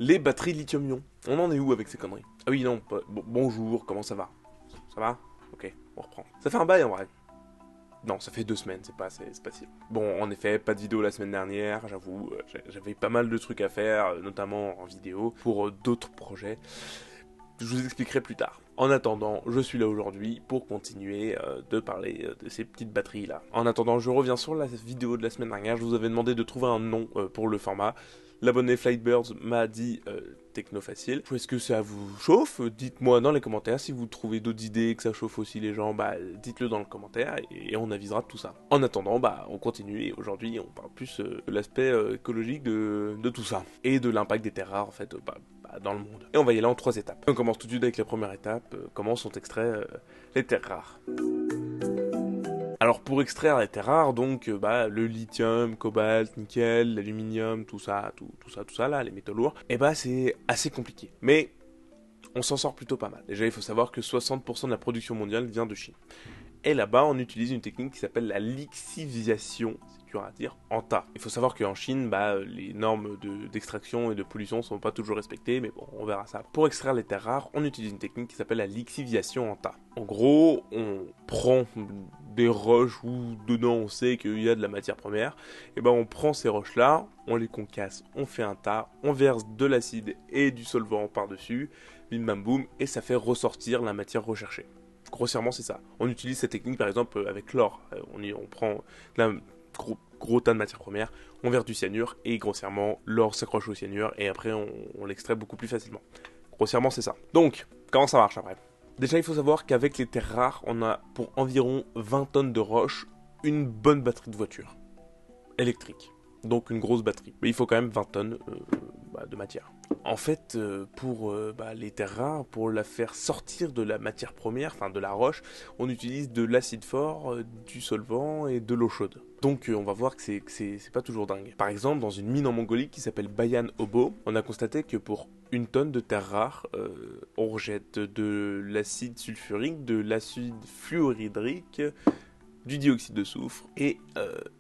Les batteries lithium-ion. On en est où avec ces conneries? Ah oui, non, bonjour, comment ça va? Ça va? Ok, on reprend. Ça fait un bail en vrai. Non, ça fait 2 semaines, c'est pas si. Bon, en effet, pas de vidéo la semaine dernière, j'avoue, j'avais pas mal de trucs à faire, notamment en vidéo, pour d'autres projets. Je vous expliquerai plus tard. En attendant, je suis là aujourd'hui pour continuer de parler de ces petites batteries là. En attendant, je reviens sur la vidéo de la semaine dernière. Je vous avais demandé de trouver un nom pour le format. L'abonné Flightbirds m'a dit technofacile. Est-ce que ça vous chauffe? Dites-moi dans les commentaires. Si vous trouvez d'autres idées, que ça chauffe aussi les gens, bah dites-le dans le commentaire et on avisera de tout ça. En attendant, bah on continue et aujourd'hui on parle plus de l'aspect écologique de tout ça. Et de l'impact des terres rares en fait dans le monde. Et on va y aller en 3 étapes. On commence tout de suite avec la première étape, comment sont extraits les terres rares. Alors pour extraire les terres rares, donc le lithium, cobalt, nickel, l'aluminium, tout ça là, les métaux lourds, et c'est assez compliqué. Mais on s'en sort plutôt pas mal. Déjà il faut savoir que 60% de la production mondiale vient de Chine. Et là-bas, on utilise une technique qui s'appelle la lixiviation, c'est dur à dire, en tas. Il faut savoir qu'en Chine, les normes d'extraction et de pollution sont pas toujours respectées, mais bon, on verra ça. Pour extraire les terres rares, on utilise une technique qui s'appelle la lixiviation en tas. En gros, on prend des roches où dedans on sait qu'il y a de la matière première, et on prend ces roches-là, on les concasse, on fait un tas, on verse de l'acide et du solvant par-dessus, bim bam boum, et ça fait ressortir la matière recherchée. Grossièrement, c'est ça. On utilise cette technique par exemple avec l'or. On prend un gros tas de matières premières, on verse du cyanure et grossièrement l'or s'accroche au cyanure et après on l'extrait beaucoup plus facilement. Grossièrement, c'est ça. Donc, comment ça marche après? Déjà, il faut savoir qu'avec les terres rares, on a pour environ 20 tonnes de roche une bonne batterie de voiture électrique. Donc une grosse batterie. Mais il faut quand même 20 tonnes de matière. En fait, pour les terres rares, pour la faire sortir de la matière première, enfin de la roche, on utilise de l'acide fort, du solvant et de l'eau chaude. Donc on va voir que c'est pas toujours dingue. Par exemple, dans une mine en Mongolie qui s'appelle Bayan Obo, on a constaté que pour une tonne de terres rares, on rejette de l'acide sulfurique, de l'acide fluorhydrique, du dioxyde de soufre et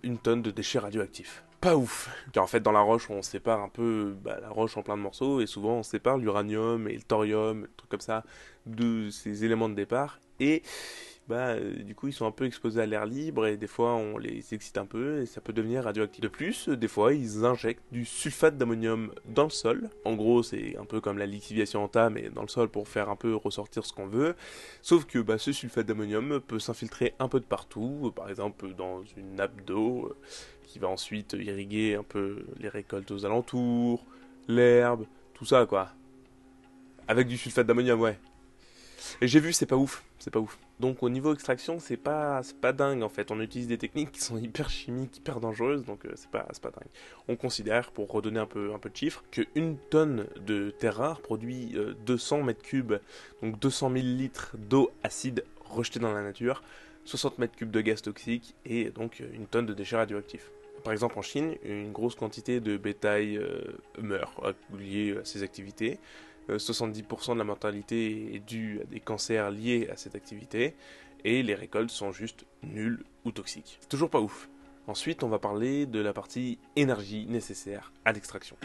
une tonne de déchets radioactifs. Pas ouf, car en fait dans la roche on sépare un peu la roche en plein de morceaux et souvent on sépare l'uranium et le thorium, des trucs comme ça, de ces éléments de départ et du coup ils sont un peu exposés à l'air libre et des fois on les excite un peu et ça peut devenir radioactif. De plus, des fois ils injectent du sulfate d'ammonium dans le sol. En gros c'est un peu comme la lixiviation en tas mais dans le sol pour faire un peu ressortir ce qu'on veut. Sauf que ce sulfate d'ammonium peut s'infiltrer un peu de partout, par exemple dans une nappe d'eau qui va ensuite irriguer un peu les récoltes aux alentours, l'herbe, tout ça quoi. Avec du sulfate d'ammonium, ouais. Et j'ai vu, c'est pas ouf, c'est pas ouf. Donc au niveau extraction, c'est pas dingue en fait. On utilise des techniques qui sont hyper chimiques, hyper dangereuses, donc c'est pas dingue. On considère, pour redonner un peu de chiffres, qu'une tonne de terre rare produit 200 mètres cubes, donc 200 000 litres d'eau acide rejetée dans la nature, 60 mètres cubes de gaz toxique et donc une tonne de déchets radioactifs. Par exemple en Chine, une grosse quantité de bétail meurt liée à ces activités. 70% de la mortalité est due à des cancers liés à cette activité et les récoltes sont juste nulles ou toxiques. C'est toujours pas ouf. Ensuite, on va parler de la partie énergie nécessaire à l'extraction.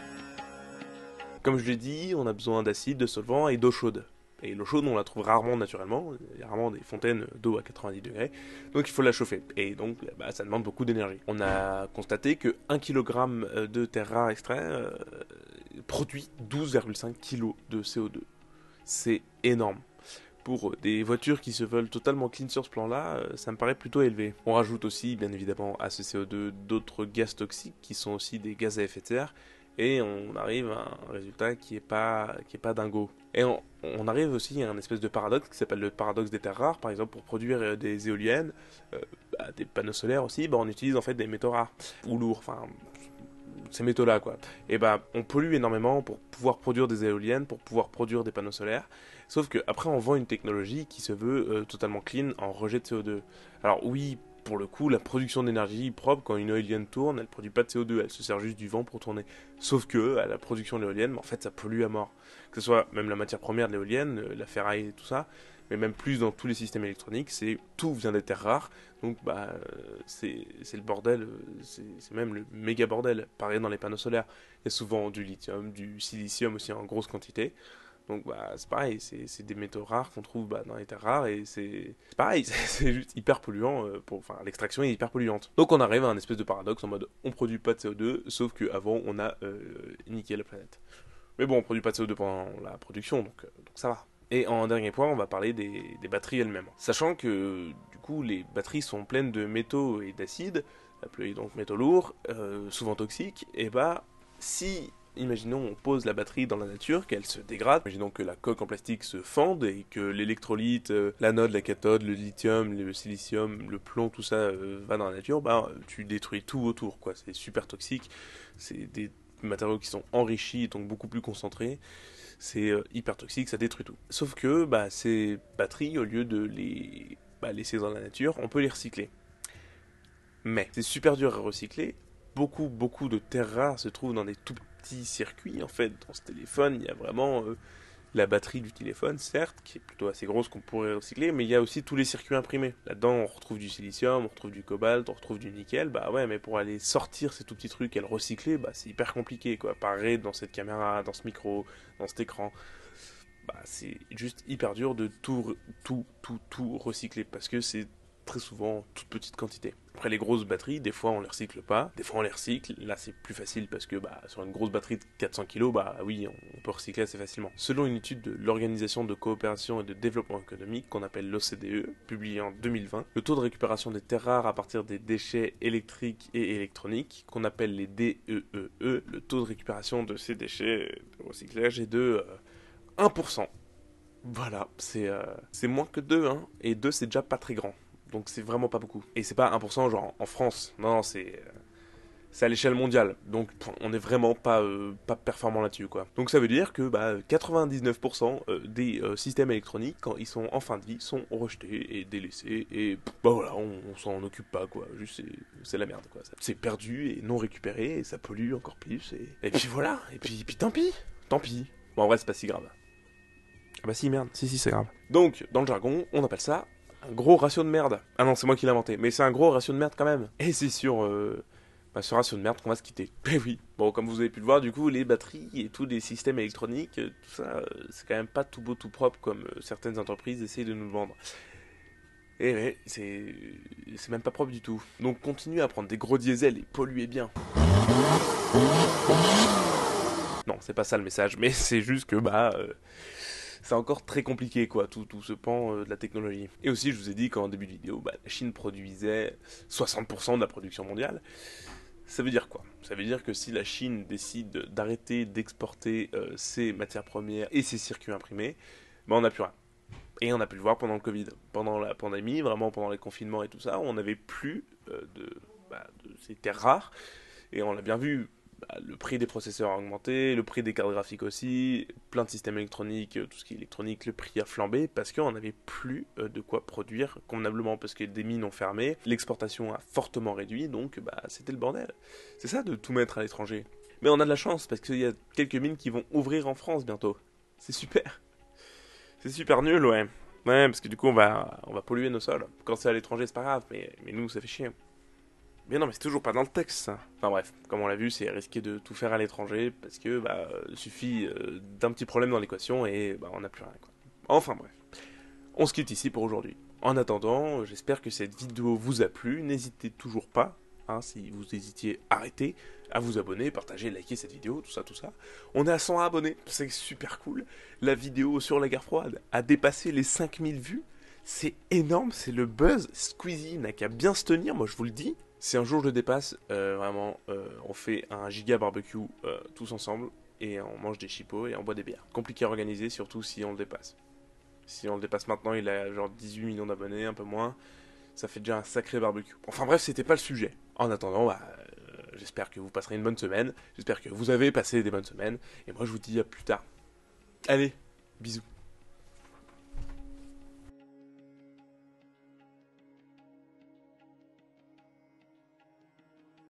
Comme je l'ai dit, on a besoin d'acide, de solvant et d'eau chaude. Et l'eau chaude, on la trouve rarement naturellement, il y a rarement des fontaines d'eau à 90 degrés, donc il faut la chauffer. Et donc, ça demande beaucoup d'énergie. On a constaté que 1 kg de terre rare extrait produit 12,5 kg de CO2. C'est énorme. Pour des voitures qui se veulent totalement clean sur ce plan-là, ça me paraît plutôt élevé. On rajoute aussi, bien évidemment, à ce CO2 d'autres gaz toxiques qui sont aussi des gaz à effet de serre, et on arrive à un résultat qui est pas dingo. Et on arrive aussi à un espèce de paradoxe qui s'appelle le paradoxe des terres rares. Par exemple, pour produire des éoliennes, des panneaux solaires aussi, on utilise en fait des métaux rares ou lourds, enfin ces métaux-là quoi. Et on pollue énormément pour pouvoir produire des éoliennes, pour pouvoir produire des panneaux solaires. Sauf que après on vend une technologie qui se veut totalement clean en rejet de CO2. Alors oui, pour le coup, la production d'énergie propre, quand une éolienne tourne, elle produit pas de CO2, elle se sert juste du vent pour tourner. Sauf que à la production de l'éolienne, en fait, ça pollue à mort. Que ce soit même la matière première de l'éolienne, la ferraille et tout ça, mais même plus dans tous les systèmes électroniques, tout vient des terres rares, donc c'est le bordel, c'est même le méga bordel. Pareil dans les panneaux solaires, il y a souvent du lithium, du silicium aussi en grosse quantité. Donc c'est pareil, c'est des métaux rares qu'on trouve dans les terres rares et c'est pareil, c'est juste hyper polluant, l'extraction est hyper polluante. Donc on arrive à un espèce de paradoxe en mode on produit pas de CO2, sauf qu'avant on a niqué la planète. Mais bon, on produit pas de CO2 pendant la production, donc ça va. Et en dernier point, on va parler des batteries elles-mêmes. Sachant que du coup les batteries sont pleines de métaux et d'acides, appelés donc métaux lourds, souvent toxiques, et si imaginons on pose la batterie dans la nature, qu'elle se dégrade, imaginons que la coque en plastique se fende et que l'électrolyte, l'anode, la cathode, le lithium, le silicium, le plomb, tout ça va dans la nature, tu détruis tout autour, quoi. C'est super toxique, c'est des matériaux qui sont enrichis, donc beaucoup plus concentrés, c'est hyper toxique, ça détruit tout. Sauf que ces batteries, au lieu de les laisser dans la nature, on peut les recycler. Mais c'est super dur à recycler, beaucoup de terres rares se trouvent dans des tout petits circuits. En fait, dans ce téléphone, il y a vraiment la batterie du téléphone, certes, qui est plutôt assez grosse qu'on pourrait recycler, mais il y a aussi tous les circuits imprimés. Là-dedans, on retrouve du silicium, on retrouve du cobalt, on retrouve du nickel. Mais pour aller sortir ces tout petits trucs et le recycler, c'est hyper compliqué, quoi. Pareil dans cette caméra, dans ce micro, dans cet écran. C'est juste hyper dur de tout recycler, parce que c'est très souvent toute petite quantité. Après les grosses batteries, des fois on les recycle pas, des fois on les recycle. Là c'est plus facile parce que sur une grosse batterie de 400 kg, oui, on peut recycler assez facilement. Selon une étude de l'Organisation de coopération et de développement économique qu'on appelle l'OCDE, publiée en 2020, le taux de récupération des terres rares à partir des déchets électriques et électroniques, qu'on appelle les DEEE, le taux de récupération de ces déchets de recyclage est de 1%. Voilà, c'est moins que 2, hein, et 2 c'est déjà pas très grand. Donc c'est vraiment pas beaucoup. Et c'est pas 1% genre en France. Non, c'est à l'échelle mondiale. Donc on est vraiment pas performant là-dessus, quoi. Donc ça veut dire que 99% des systèmes électroniques, quand ils sont en fin de vie, sont rejetés et délaissés. Et voilà, on s'en occupe pas, quoi. Juste c'est la merde, quoi. C'est perdu et non récupéré et ça pollue encore plus. Et puis voilà. Et puis tant pis. Tant pis. Bon, en vrai, c'est pas si grave. Ah bah si, merde. Si, c'est grave. Donc, dans le jargon, on appelle ça un gros ratio de merde. Ah non, c'est moi qui l'ai inventé, mais c'est un gros ratio de merde quand même. Et c'est sur ce ratio de merde qu'on va se quitter. Eh oui. Bon, comme vous avez pu le voir, du coup, les batteries et tous les systèmes électroniques, tout ça, c'est quand même pas tout beau tout propre comme certaines entreprises essayent de nous le vendre. Et ouais, c'est même pas propre du tout. Donc continuez à prendre des gros diesels et polluez bien. Non, c'est pas ça le message, mais c'est juste que c'est encore très compliqué, quoi, tout ce pan de la technologie. Et aussi, je vous ai dit qu'en début de vidéo, la Chine produisait 60% de la production mondiale. Ça veut dire quoi? Ça veut dire que si la Chine décide d'arrêter d'exporter ses matières premières et ses circuits imprimés, on n'a plus rien. Et on a pu le voir pendant le Covid. Pendant la pandémie, vraiment pendant les confinements et tout ça, on n'avait plus de ces terres rares. Et on l'a bien vu, le prix des processeurs a augmenté, le prix des cartes graphiques aussi, plein de systèmes électroniques, tout ce qui est électronique, le prix a flambé parce qu'on n'avait plus de quoi produire convenablement, parce que des mines ont fermé, l'exportation a fortement réduit, donc c'était le bordel. C'est ça de tout mettre à l'étranger. Mais on a de la chance parce qu'il y a quelques mines qui vont ouvrir en France bientôt. C'est super. C'est super nul, ouais. Ouais, parce que du coup on va polluer nos sols. Quand c'est à l'étranger c'est pas grave, mais nous ça fait chier. Mais non, mais c'est toujours pas dans le texte, ça. Enfin bref, comme on l'a vu, c'est risqué de tout faire à l'étranger, parce que, il suffit d'un petit problème dans l'équation, et on n'a plus rien, quoi. Enfin bref. On se quitte ici pour aujourd'hui. En attendant, j'espère que cette vidéo vous a plu. N'hésitez toujours pas, si vous hésitiez, arrêtez à vous abonner, partager, liker cette vidéo, tout ça. On est à 100 abonnés, c'est super cool. La vidéo sur la guerre froide a dépassé les 5000 vues. C'est énorme, c'est le buzz. Squeezie n'a qu'à bien se tenir, moi je vous le dis. Si un jour je le dépasse, on fait un giga barbecue tous ensemble et on mange des chipots et on boit des bières. Compliqué à organiser, surtout si on le dépasse. Si on le dépasse maintenant, il a genre 18 millions d'abonnés, un peu moins. Ça fait déjà un sacré barbecue. Enfin bref, c'était pas le sujet. En attendant, j'espère que vous passerez une bonne semaine. J'espère que vous avez passé des bonnes semaines. Et moi, je vous dis à plus tard. Allez, bisous.